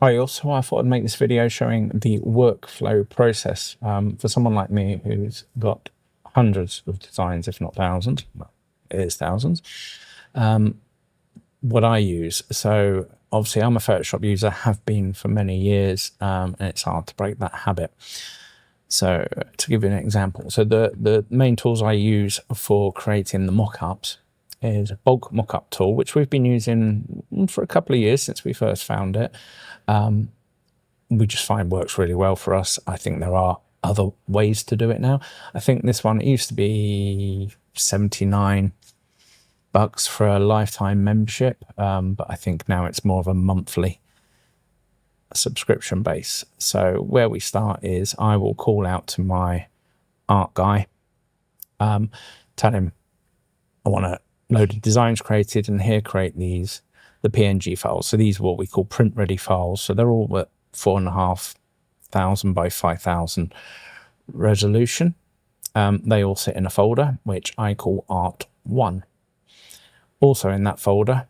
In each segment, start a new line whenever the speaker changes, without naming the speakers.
I thought I'd make this video showing the workflow process for someone like me who's got hundreds of designs, if not thousands. Well, it is thousands. What I use. So obviously I'm a Photoshop user, have been for many years, and it's hard to break that habit. So to give you an example, so the main tools I use for creating the mockups is bulk mockup tool, which we've been using for a couple of years since we first found it. We just find works really well for us. I think there are other ways to do it now. I think this one, it used to be $79 for a lifetime membership, but I think now it's more of a monthly subscription base. So where we start is I will call out to my art guy, tell him I want a load of designs created, and here create the PNG files. So these are what we call print ready files. So they're all at 4,500 by 5,000 resolution. They all sit in a folder which I call Art 1. Also in that folder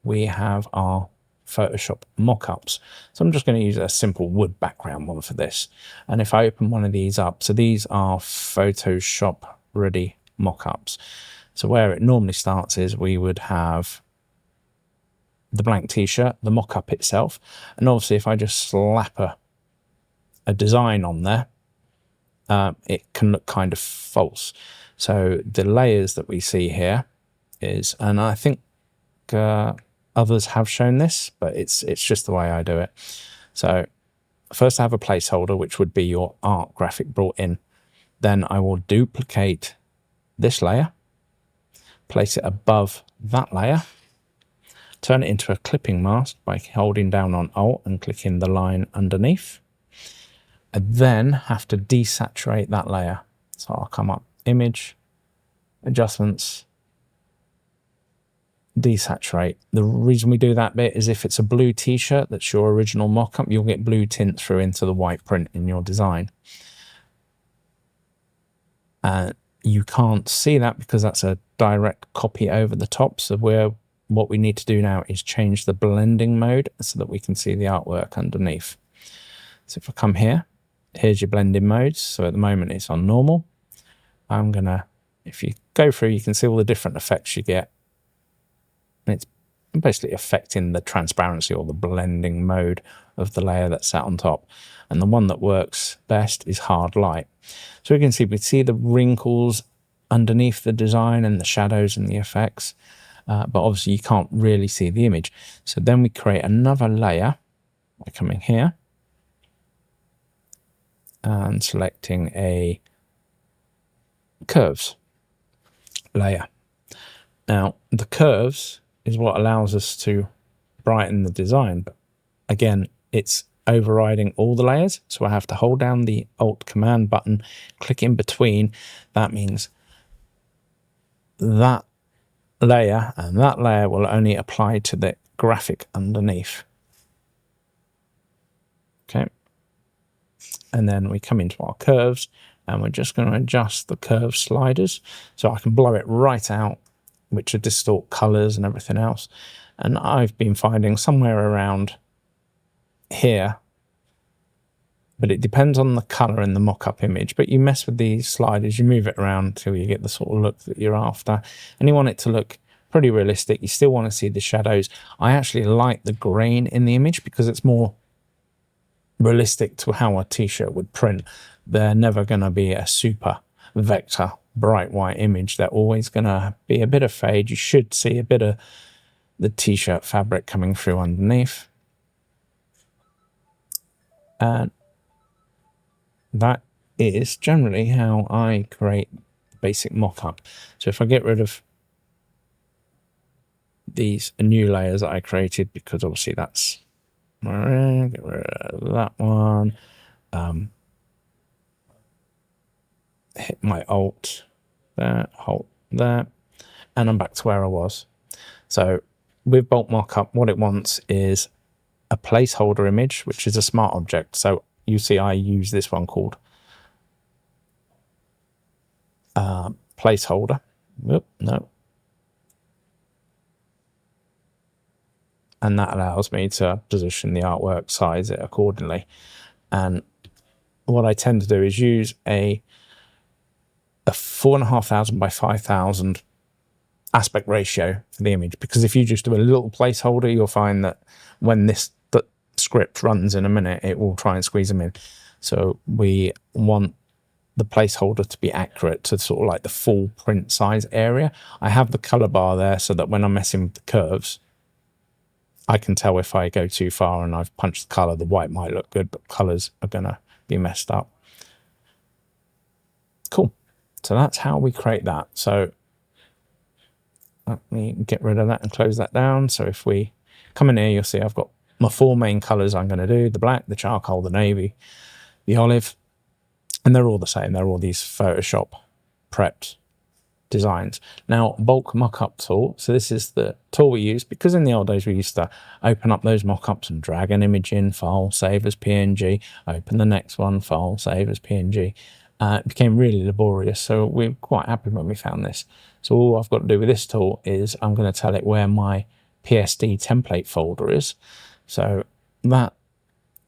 we have our Photoshop mockups. So I'm just going to use a simple wood background one for this. And if I open one of these up, so these are Photoshop ready mockups. So where it normally starts is we would have the blank t-shirt, the mock-up itself, and obviously if I just slap a design on there, it can look kind of false. So the layers that we see here is, and I think others have shown this, but it's just the way I do it. So first I have a placeholder, which would be your art graphic brought in. Then I will duplicate this layer, place it above that layer, turn it into a clipping mask by holding down on Alt and clicking the line underneath. I then have to desaturate that layer. So I'll come up, Image, Adjustments, Desaturate. The reason we do that bit is if it's a blue t-shirt that's your original mock-up, you'll get blue tint through into the white print in your design. You can't see that because that's a direct copy over the top. So what we need to do now is change the blending mode so that we can see the artwork underneath. So if I come here, here's your blending modes. So at the moment it's on normal. I'm gonna, if you go through, you can see all the different effects you get. And it's basically affecting the transparency or the blending mode of the layer that's sat on top. And the one that works best is hard light. So we see the wrinkles underneath the design and the shadows and the effects. But obviously you can't really see the image. So then we create another layer by coming here and selecting a curves layer. Now the curves is what allows us to brighten the design, but again it's overriding all the layers, so I have to hold down the Alt Command button, click in between. That means that layer and that layer will only apply to the graphic underneath. Okay, and then we come into our curves and we're just going to adjust the curve sliders so I can blow it right out, which will distort colors and everything else. And I've been finding somewhere around here, but it depends on the color in the mock-up image. But you mess with these sliders, you move it around till you get the sort of look that you're after, and you want it to look pretty realistic. You still want to see the shadows. I actually like the grain in the image because it's more realistic to how a t-shirt would print. They're never going to be a super vector bright white image. They're always going to be a bit of fade. You should see a bit of the t-shirt fabric coming through underneath. And that is generally how I create basic mock-up. So if I get rid of these new layers that I created, because obviously that's, get rid of that one, hit my Alt there, Alt there, and I'm back to where I was. So with bulk mockup, what it wants is a placeholder image, which is a smart object. So you see I use this one called placeholder. No. and that allows me to position the artwork, size it accordingly. And what I tend to do is use a 4,500 by 5,000 aspect ratio for the image, because if you just do a little placeholder, you'll find that when the script runs in a minute, it will try and squeeze them in. So we want the placeholder to be accurate to sort of like the full print size area. I have the color bar there so that when I'm messing with the curves, I can tell if I go too far and I've punched the color. The white might look good, but colors are gonna be messed up. Cool. So that's how we create that. So let me get rid of that and close that down. So if we come in here, you'll see I've got my 4 main colors I'm going to do: the black, the charcoal, the navy, the olive, and they're all the same. They're all these Photoshop prepped designs. Now, bulk mockup tool. So this is the tool we use, because in the old days we used to open up those mockups and drag an image in, file, save as PNG, open the next one, file, save as PNG. It became really laborious, so we're quite happy when we found this. So all I've got to do with this tool is I'm going to tell it where my PSD template folder is. So that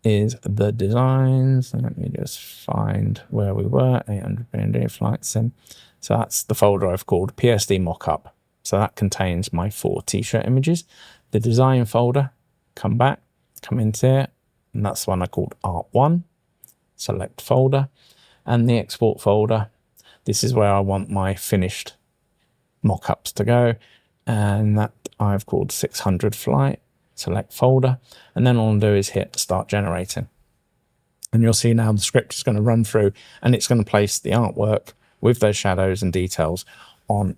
is the designs. Let me just find where we were. 800 PNG flight sim. So that's the folder I've called PSD Mockup. So that contains my 4 t-shirt images. The design folder, come back, come into here, and that's the one I called Art 1. Select folder. And the export folder, this is where I want my finished mockups to go, and that I've called 600 flight. Select folder, and then all I'll do is hit start generating, and you'll see now the script is going to run through and it's going to place the artwork with those shadows and details on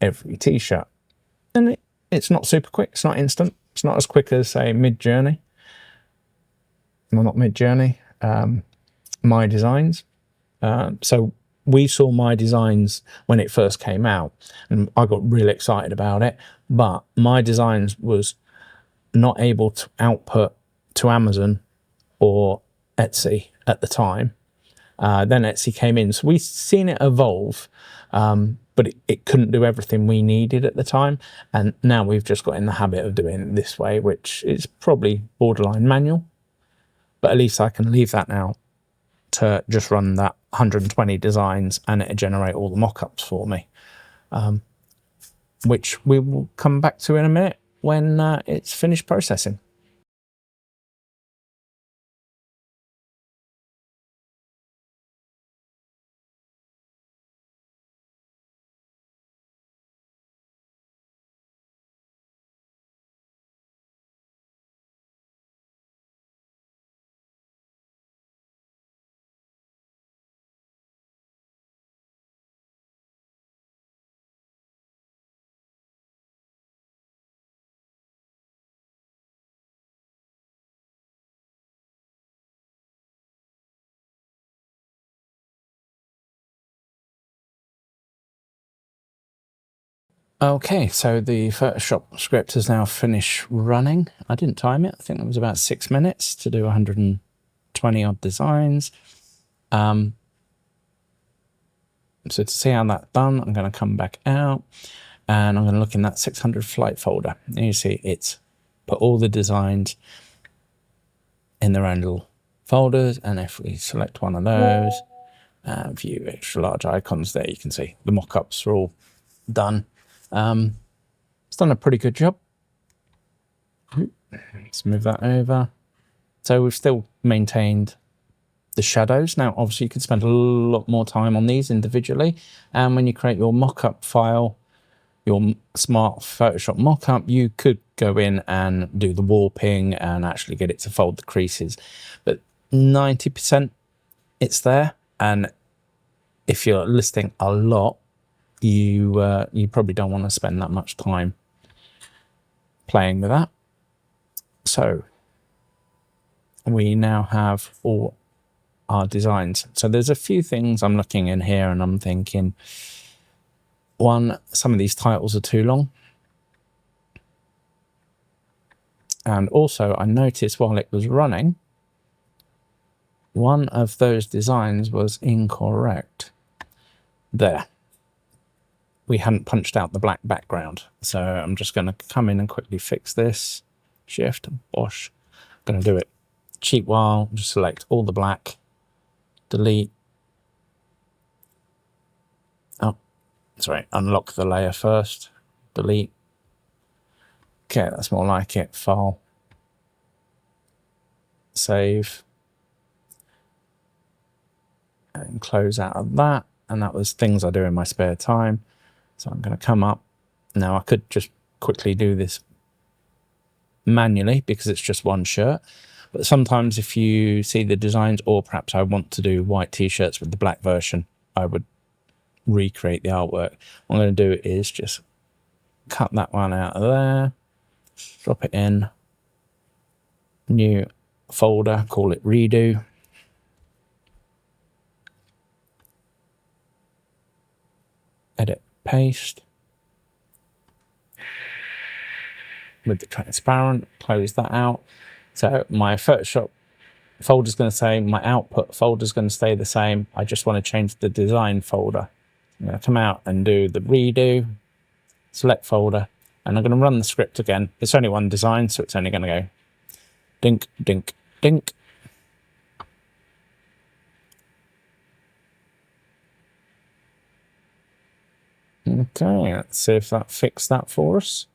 every t-shirt. And it's not super quick, it's not instant, it's not as quick as, say, Midjourney. Well, not Midjourney, My Designs. So we saw My Designs when it first came out, and I got really excited about it, but My Designs was not able to output to Amazon or Etsy at the time. Then Etsy came in, so we've seen it evolve, but it couldn't do everything we needed at the time, and now we've just got in the habit of doing it this way, which is probably borderline manual, but at least I can leave that now to just run that 120 designs and it'll generate all the mockups for me, which we will come back to in a minute when it's finished processing. Okay, so the Photoshop script is now finished running. I didn't time it. I think it was about 6 minutes to do 120 odd designs. So to see how that's done, I'm going to come back out and I'm going to look in that 600 flight folder. And you see it's put all the designs in their own little folders. And if we select one of those, view extra large icons, there you can see the mockups are all done. It's done a pretty good job. Let's move that over. So we've still maintained the shadows. Now, obviously, you could spend a lot more time on these individually. And when you create your mockup file, your smart Photoshop mockup, you could go in and do the warping and actually get it to fold the creases. But 90% it's there. And if you're listing a lot, you probably don't want to spend that much time playing with that. So we now have all our designs. So there's a few things I'm looking in here and I'm thinking, one, some of these titles are too long. And also I noticed while it was running, one of those designs was incorrect. There. We hadn't punched out the black background. So I'm just going to come in and quickly fix this. Shift, bosh. I'm going to do it cheap while, just select all the black, delete. Oh, sorry, unlock the layer first, delete. Okay, that's more like it. File, save, and close out of that. And that was things I do in my spare time. So I'm going to come up. Now I could just quickly do this manually because it's just one shirt. But sometimes if you see the designs, or perhaps I want to do white t-shirts with the black version, I would recreate the artwork. What I'm going to do is just cut that one out of there, drop it in, new folder, call it redo. Edit, paste. With the transparent, close that out. So my Photoshop folder is going to say, my output folder is going to stay the same. I just want to change the design folder. I'm going to come out and do the redo, select folder, and I'm going to run the script again. It's only one design, so it's only going to go dink, dink, dink. Okay, let's see if that fixed that for us.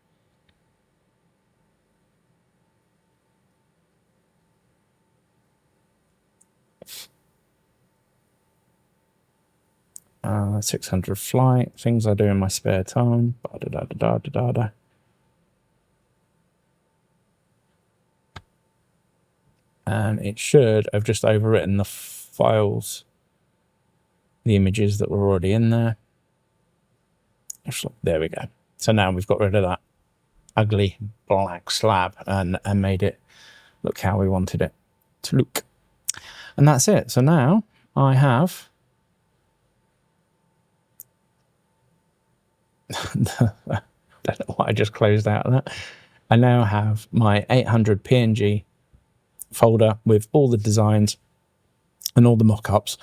600 flight, things I do in my spare time. And it should have just overwritten the files, the images that were already in there. There we go. So now we've got rid of that ugly black slab and made it look how we wanted it to look. And that's it. So now I have don't know why I just closed out of that. I now have my 800 PNG folder with all the designs and all the mock-ups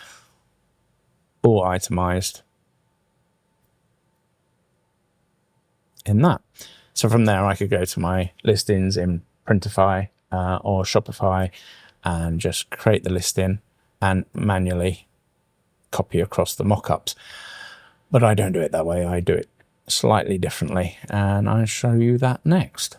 all itemized in that. So from there I could go to my listings in Printify or Shopify and just create the listing and manually copy across the mock-ups. But I don't do it that way. I do it slightly differently, and I'll show you that next.